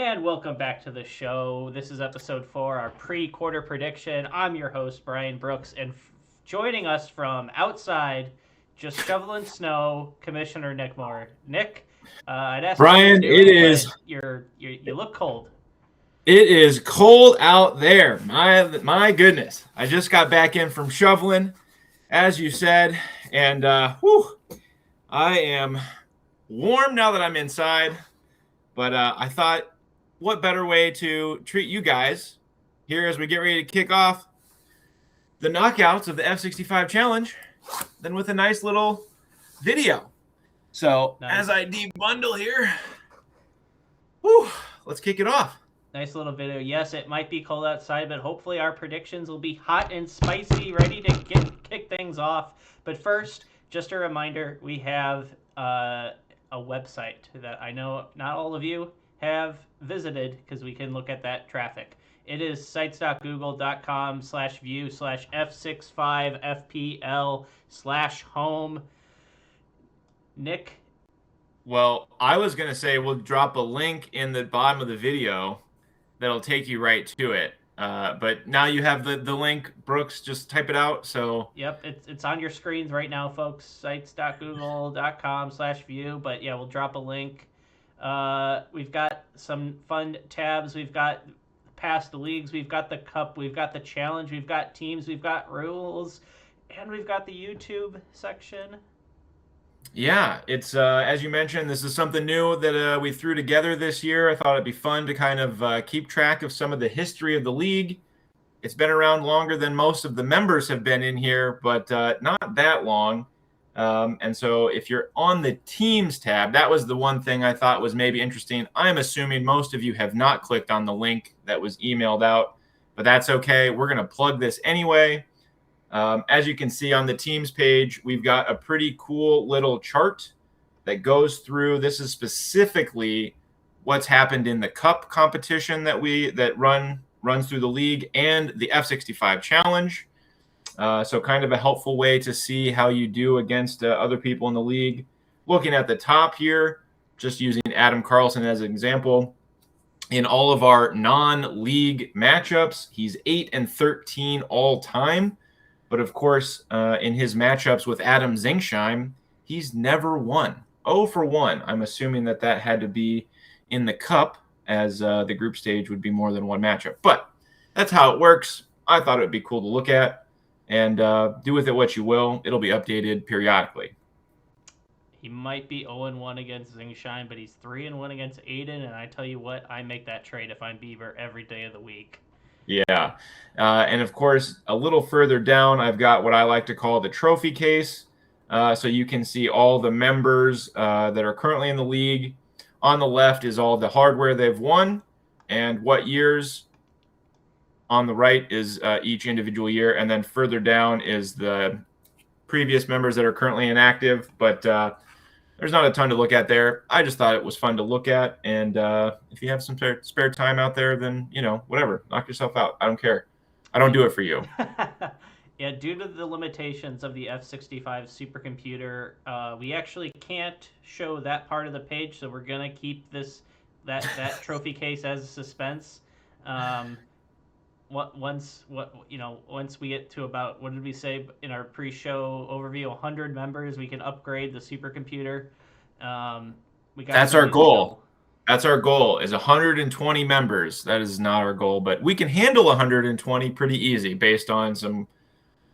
And welcome back to the show. This is episode 4, our pre-quarter prediction. I'm your host, Brian Brooks, and joining us from outside, just shoveling snow, Commissioner Nick Moore. Nick, I'd ask how you're Brian, doing, but you look cold. it is cold out there. My goodness. I just got back in from shoveling, as you said, and I am warm now that I'm inside. But I thought, what better way to treat you guys here as we get ready to kick off the knockouts of the F65 challenge than with a nice little video. So Nice. as I debundle here, let's kick it off. Nice little video. Yes, it might be cold outside, but hopefully our predictions will be hot and spicy, ready to kick things off. But first, just a reminder, we have a website that I know not all of you have visited because we can look at that traffic. It is sites.google.com/view/F65FPL/home. Nick? Well, I was going to say we'll drop a link in the bottom of the video that'll take you right to it. But now you have the link, Brooks, just type it out. So Yep, it's on your screens right now, folks. Sites.google.com/view. But yeah, we'll drop a link. We've got some fun tabs. We've got past leagues. We've got the cup. We've got the challenge. We've got teams. We've got rules. And we've got the YouTube section. yeah, it's as you mentioned, this is something new that we threw together this year. I thought it'd be fun to kind of keep track of some of the history of the league. It's been around longer than most of the members have been in here, but not that long. And so if you're on the Teams tab, that was the one thing I thought was maybe interesting. I'm assuming most of you have not clicked on the link that was emailed out, but that's okay. We're going to plug this anyway. As you can see on the Teams page, we've got a pretty cool little chart that goes through. This is specifically what's happened in the Cup competition that runs through the league and the F65 challenge. So kind of a helpful way to see how you do against other people in the league. Looking at the top here, just using Adam Carlson as an example, in all of our non-league matchups, he's 8-13 all time. But of course, in his matchups with Adam Zingsheim, he's never won. 0 for 1. I'm assuming that had to be in the Cup, as the group stage would be more than one matchup. But that's how it works. I thought it would be cool to look at, and do with it what you will. It'll be updated periodically. He might be 0-1 against Zingsheim, but he's 3-1 against Aiden, and I tell you what, I make that trade if I'm Beaver every day of the week. Yeah. And of course, a little further down, I've got what I like to call the trophy case. So you can see all the members that are currently in the league. On the left is all the hardware they've won and what years. On the right is each individual year. And then further down is the previous members that are currently inactive. But there's not a ton to look at there. I just thought it was fun to look at. And if you have some spare time out there, then, whatever. Knock yourself out. I don't care. I don't do it for you. Yeah, due to the limitations of the F65 supercomputer, we actually can't show that part of the page, so we're going to keep that trophy case as a suspense. Once we get to about, what did we say in our pre-show overview, 100 members, we can upgrade the supercomputer. That's our goal. That's our goal, is 120 members. That is not our goal, but we can handle 120 pretty easy based on some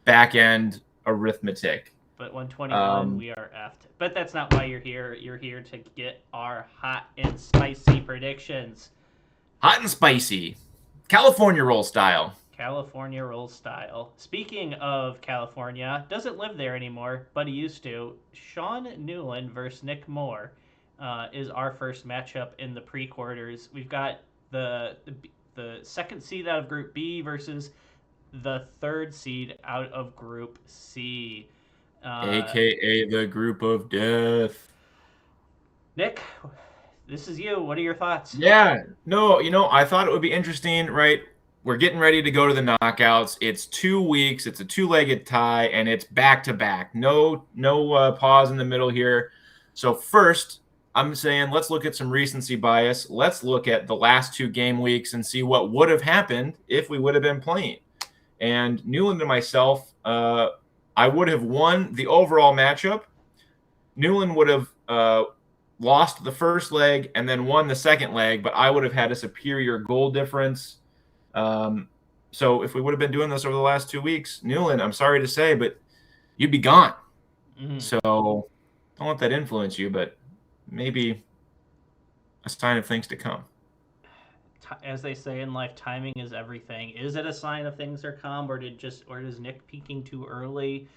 back-end arithmetic. But 121, we are effed. But that's not why you're here. You're here to get our hot and spicy predictions. Hot and spicy. California roll style. California roll style. Speaking of California, doesn't live there anymore, but he used to. Sean Newland versus Nick Moore is our first matchup in the pre-quarters. We've got the second seed out of Group B versus the third seed out of Group C. AKA the group of death. Nick, this is you. What are your thoughts? Yeah. No, I thought it would be interesting, right? We're getting ready to go to the knockouts. It's 2 weeks. It's a 2-legged tie, and it's back-to-back. No pause in the middle here. So first, I'm saying let's look at some recency bias. Let's look at the last 2 game weeks and see what would have happened if we would have been playing. And Newland and myself, I would have won the overall matchup. Newland would have lost the first leg and then won the second leg, but I would have had a superior goal difference. So if we would have been doing this over the last 2 weeks, Newland, I'm sorry to say, but you'd be gone. Mm-hmm. So don't let that influence you, but maybe a sign of things to come. As they say in life, timing is everything. Is it a sign of things are come, or does Nick peaking too early?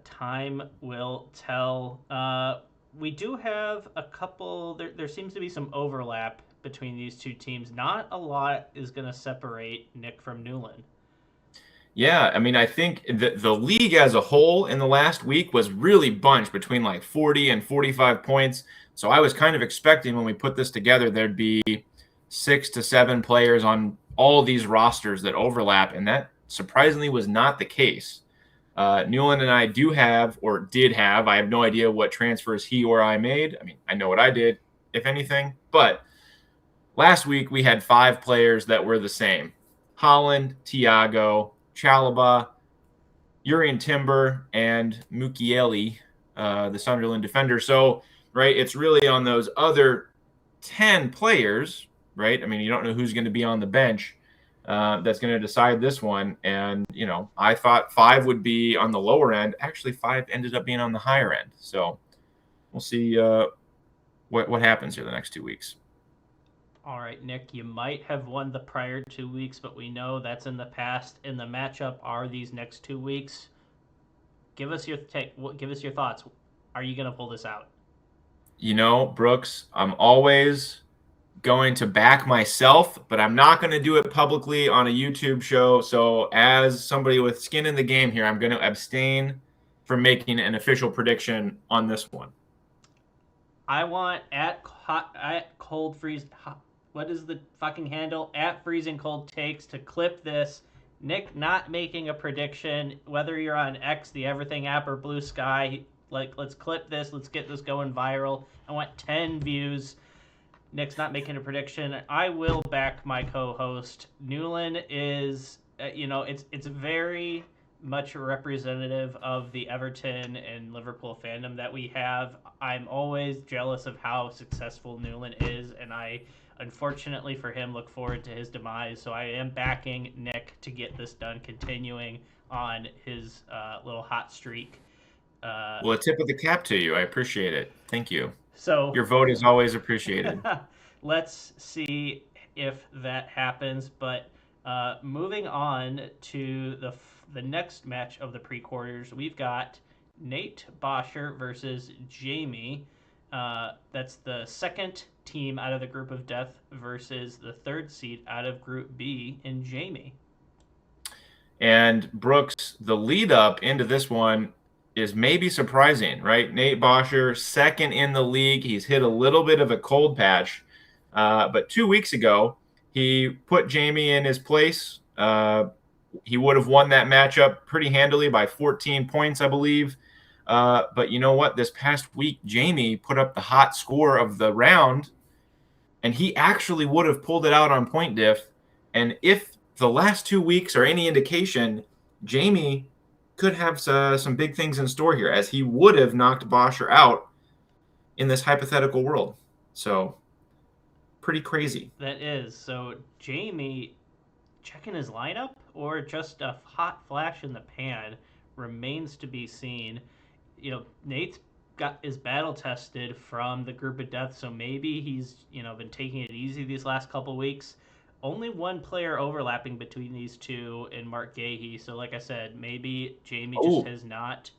Time will tell. We do have a couple. There seems to be some overlap between these two teams. Not a lot is going to separate Nick from Newland. Yeah, I mean, I think the league as a whole in the last week was really bunched between like 40 and 45 points. So I was kind of expecting when we put this together, there'd be 6 to 7 players on all these rosters that overlap, and that surprisingly was not the case. Newland and I do have, or did have, I have no idea what transfers he or I made. I mean, I know what I did, if anything, but last week we had 5 players that were the same: Holland, Thiago, Chalaba, Urian Timber, and Mukiele, the Sunderland defender. So, right, it's really on those other 10 players, right? I mean, you don't know who's going to be on the bench that's going to decide this one. And, you know, I thought 5 would be on the lower end. Actually, 5 ended up being on the higher end. So we'll see what happens here the next 2 weeks. All right, Nick, you might have won the prior 2 weeks, but we know that's in the past. And the matchup are these next 2 weeks. Give us your take. Give us your thoughts. Are you going to pull this out? You know, Brooks, I'm always going to back myself, but I'm not going to do it publicly on a YouTube show. So, as somebody with skin in the game here, I'm going to abstain from making an official prediction on this one. I want at cold freeze. What is the fucking handle? At freezing cold takes to clip this. Nick not making a prediction, whether you're on X, the Everything app, or Blue Sky. Like, let's clip this. Let's get this going viral. I want 10 views. Nick's not making a prediction. I will back my co-host. Newland is, it's very much representative of the Everton and Liverpool fandom that we have. I'm always jealous of how successful Newland is, and I, unfortunately for him, look forward to his demise. So I am backing Nick to get this done, continuing on his little hot streak. Well, a tip of the cap to you. I appreciate it. Thank you. So Your vote is always appreciated. let's see if that happens. But moving on to the next match of the pre-quarters, we've got Nate Boscher versus Jamie. That's the second team out of the group of death versus the third seed out of Group B in Jamie. And Brooks, the lead up into this one is maybe surprising, right? Nate Boscher, second in the league. He's hit a little bit of a cold patch. But 2 weeks ago, he put Jamie in his place. He would have won that matchup pretty handily by 14 points, I believe. But you know what? This past week, Jamie put up the hot score of the round, and he actually would have pulled it out on point diff. And if the last 2 weeks are any indication, Jamie could have some big things in store here, as he would have knocked Boscher out in this hypothetical world. So, pretty crazy. That is. So, Jamie checking his lineup, or just a hot flash in the pan, remains to be seen. You know, Nate's is battle tested from the group of death, so maybe he's been taking it easy these last couple weeks. Only one player overlapping between these two in Mark Gahey. So, like I said, maybe Jamie just has not.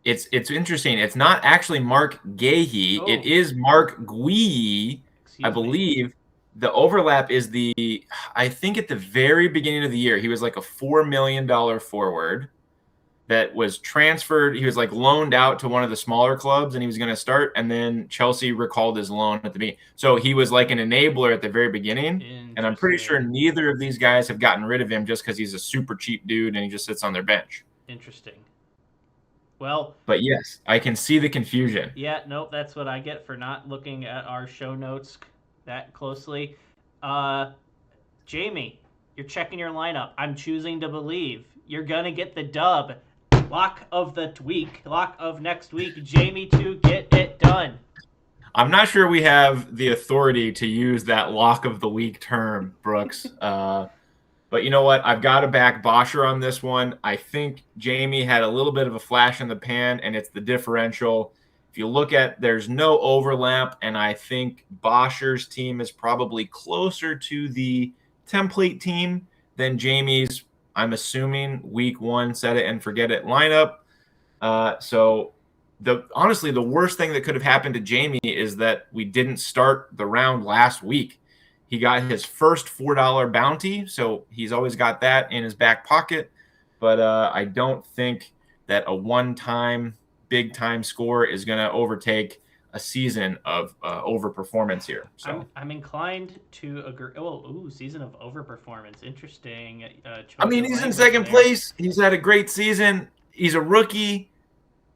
It's interesting. It's not actually Mark Gahey. Oh. It is Mark Gui, I believe. The overlap is I think at the very beginning of the year, he was like a $4 million forward that was transferred. He was like loaned out to one of the smaller clubs, and he was going to start. And then Chelsea recalled his loan at the beginning. So he was like an enabler at the very beginning. And I'm pretty sure neither of these guys have gotten rid of him just because he's a super cheap dude and he just sits on their bench. Interesting. Well, But yes, I can see the confusion. yeah, nope, that's what I get for not looking at our show notes that closely. Uh, Jamie, you're checking your lineup. I'm choosing to believe you're gonna get the dub. Lock of the week, lock of next week. Jamie to get it done. I'm not sure we have the authority to use that lock of the week term, Brooks. But you know what? I've got to back Bosher on this one. I think Jamie had a little bit of a flash in the pan, and it's the differential. If you look at, there's no overlap, and I think Bosher's team is probably closer to the template team than Jamie's. I'm assuming week one set it and forget it lineup. So honestly, the worst thing that could have happened to Jamie is that we didn't start the round last week. He got his first $4 bounty, so he's always got that in his back pocket. But I don't think that a one-time big time score is going to overtake a season of overperformance here. So I'm inclined to agree. Oh, ooh, season of overperformance. Interesting I choice mean, of he's in language second there. place. He's had a great season. He's a rookie.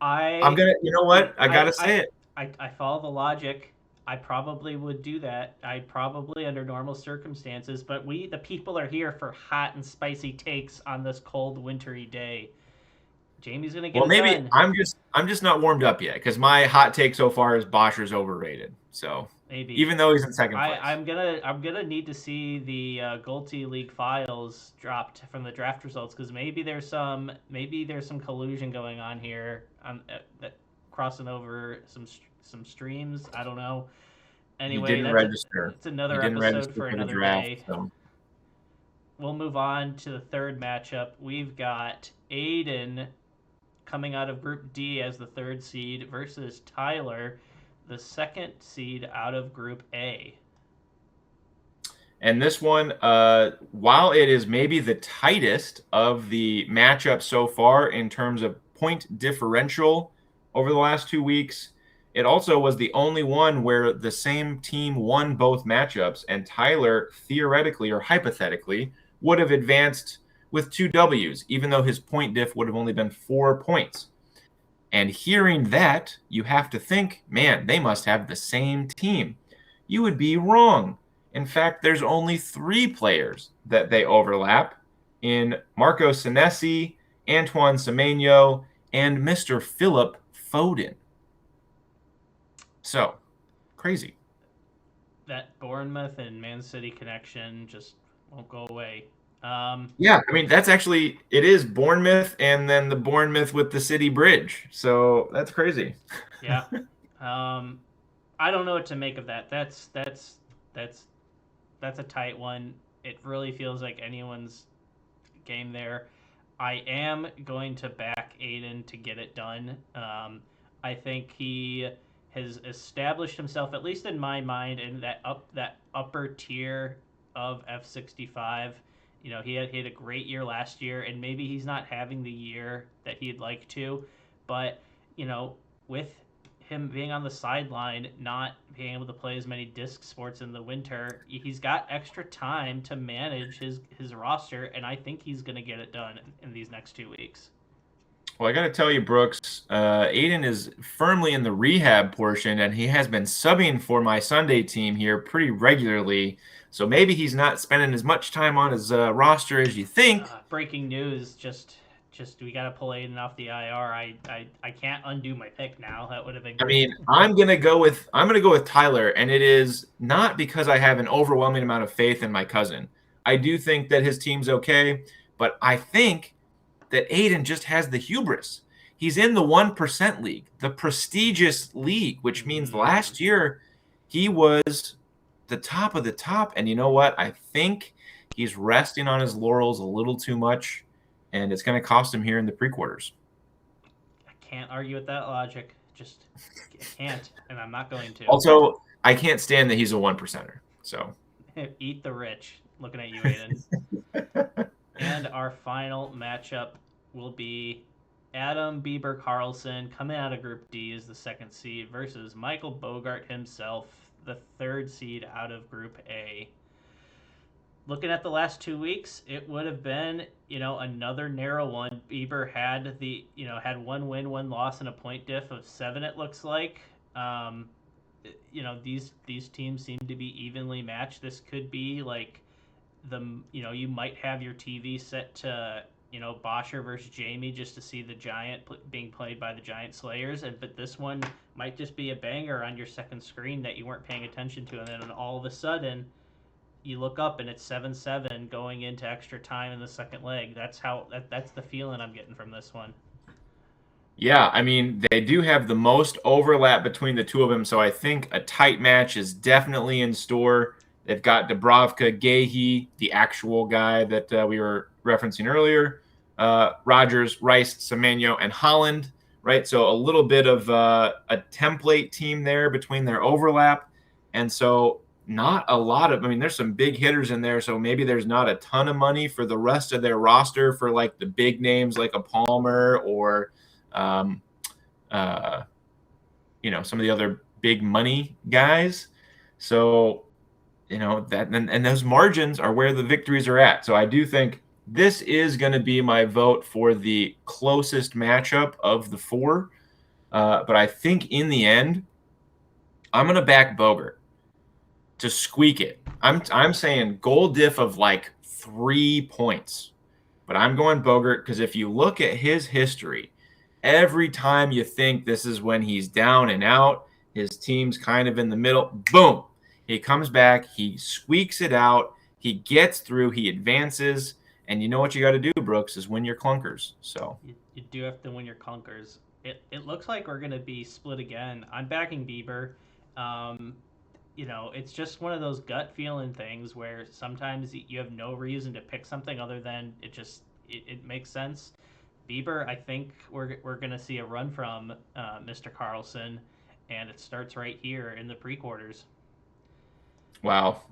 I'm I gonna, you know I what? I I gotta I say it. I follow the logic. I probably would do that. I probably under normal circumstances, but the people are here for hot and spicy takes on this cold wintry day. Jamie's gonna get Well, it maybe done. I'm just not warmed up yet because my hot take so far is Boscher's overrated. So Maybe even though he's in second place, I'm gonna need to see the Gulti League files dropped from the draft results because maybe there's some collusion going on here that crossing over some streams. I don't know. he Anyway, didn't that's a register. it's He another didn't episode register for for the another draft. day. So We'll move on to the third matchup. We've got Aiden coming out of Group D as the third seed versus Tyler, the second seed out of Group A. and this one, while it is maybe the tightest of the matchup so far in terms of point differential over the last 2 weeks, it also was the only one where the same team won both matchups, and Tyler theoretically or hypothetically would have advanced with two W's, even though his point diff would have only been 4 points. And hearing that, you have to think, man, they must have the same team. You would be wrong. In fact, there's only three players that they overlap in Marco Senesi, Antoine Semenyo, and Mr. Philip Foden. So, crazy. That Bournemouth and Man City connection just won't go away. Um, Yeah, I mean, it is Bournemouth and then the Bournemouth with the City Bridge. So, that's crazy. yeah. Um, I don't know what to make of that. That's that's a tight one. It really feels like anyone's game there. I am going to back Aiden to get it done. I think he has established himself, at least in my mind, in that upper tier of F65. He had a great year last year, and maybe he's not having the year that he'd like to, but with him being on the sideline, not being able to play as many disc sports in the winter, he's got extra time to manage his roster, and I think he's going to get it done in these next 2 weeks. Well, I got to tell you, Brooks, Aiden is firmly in the rehab portion, and he has been subbing for my Sunday team here pretty regularly. So maybe he's not spending as much time on his roster as you think. Breaking news! Just we got to pull Aiden off the IR. I can't undo my pick now. That would have been I great. mean, I'm gonna go with Tyler, and it is not because I have an overwhelming amount of faith in my cousin. I do think that his team's okay, but I think that Aiden just has the hubris. He's in the 1% league, the prestigious league, which means Mm, last year he was the top of the top. And you know what? I think he's resting on his laurels a little too much, and it's going to cost him here in the pre-quarters. I can't argue with that logic. Just I can't, and I'm not going to. Also, I can't stand that he's a 1%er. So Eat the rich. Looking at you, Aiden. And our final matchup will be Adam Bieber Carlson coming out of Group D as the second seed versus Michael Bogart himself, the third seed out of Group A. looking at the last 2 weeks, it would have been, another narrow one. Bieber had had one win, one loss, and a point diff of 7. It looks like. Um, these teams seem to be evenly matched. This could be like you might have your TV set to Bosher versus Jamie just to see the Giant being played by the Giant Slayers, but this one might just be a banger on your second screen that you weren't paying attention to, and then all of a sudden you look up and it's 7-7 going into extra time in the second leg. That's the feeling I'm getting from this one. Yeah, I mean, they do have the most overlap between the two of them, so I think a tight match is definitely in store. They've got Dubravka, Gahey, the actual guy that we were referencing earlier, Rogers, Rice, Semenyo, and Holland, right? So a little bit of a template team there between their overlap. And so not a lot of, I mean, there's some big hitters in there, so maybe there's not a ton of money for the rest of their roster for like the big names like a Palmer or um, uh, some of the other big money guys. So, that and those margins are where the victories are at. So I do think this is going to be my vote for the closest matchup of the four. But I think in the end, I'm going to back Bogert to squeak it. I'm saying goal diff of like 3 points, but I'm going Bogert because if you look at his history, every time you think this is when he's down and out, his team's kind of in the middle, boom, he comes back, he squeaks it out, he gets through, he advances, and you know what you got to do, Brooks, is win your clunkers. So You do have to win your clunkers. It looks like we're going to be split again. I'm backing Bieber. Um, it's just one of those gut feeling things where sometimes you have no reason to pick something other than it makes sense. Bieber, I think we're going to see a run from Mr. Carlson, and it starts right here in the pre-quarters.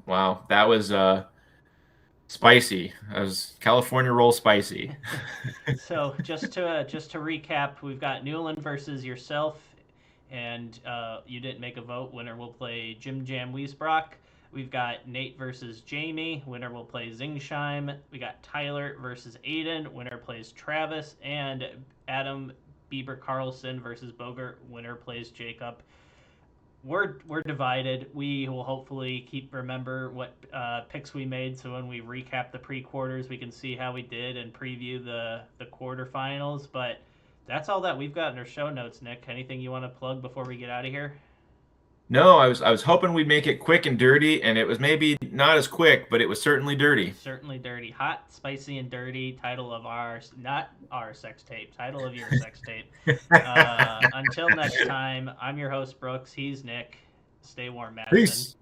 wow, that was spicy. That was California roll spicy. So just to recap, we've got Newland versus yourself, and you didn't make a vote. Winner will play Jim Jam Wiesbrock. We've got Nate versus Jamie. Winner will play Zingsheim. We got Tyler versus Aiden. Winner plays Travis. And Adam Bieber Carlson versus Bogert. Winner plays Jacob. We're divided. We will hopefully remember what picks we made, so when we recap the pre-quarters, we can see how we did and preview the quarterfinals. But that's all that we've got in our show notes. Nick, anything you want to plug before we get out of here? No, I was hoping we'd make it quick and dirty, and it was maybe not as quick, but it was certainly dirty. Certainly dirty, hot, spicy, and dirty. Title of not our sex tape. Title of your sex tape. Until next time, I'm your host Brooks. He's Nick. Stay warm, Madison. Peace.